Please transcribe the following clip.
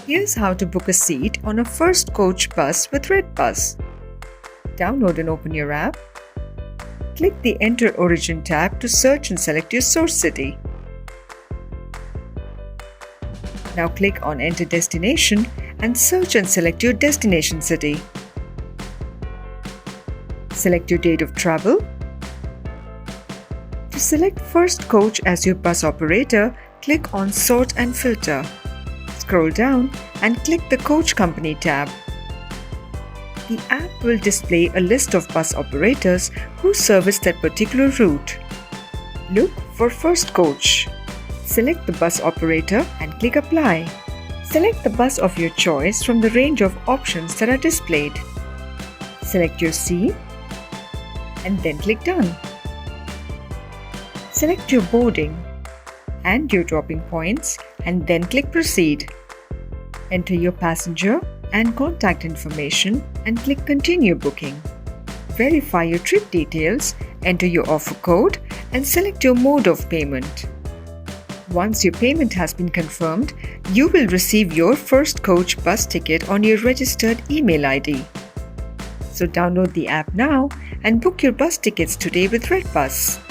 Here's how to book a seat on a Firstcoach bus with redBus. Download and open your app. Click the Enter Origin tab to search and select your source city. Now click on Enter Destination and search and select your destination city. Select your date of travel. To select Firstcoach as your bus operator, click on Sort and Filter. Scroll down and click the Coach Company tab. The app will display a list of bus operators who service that particular route. Look for Firstcoach. Select the bus operator and click Apply. Select the bus of your choice from the range of options that are displayed. Select your seat and then click Done. Select your boarding and your dropping points and then click Proceed. Enter your passenger and contact information and click Continue Booking. Verify your trip details, enter your offer code and select your mode of payment. Once your payment has been confirmed, you will receive your Firstcoach bus ticket on your registered email ID. So download the app now and book your bus tickets today with redBus.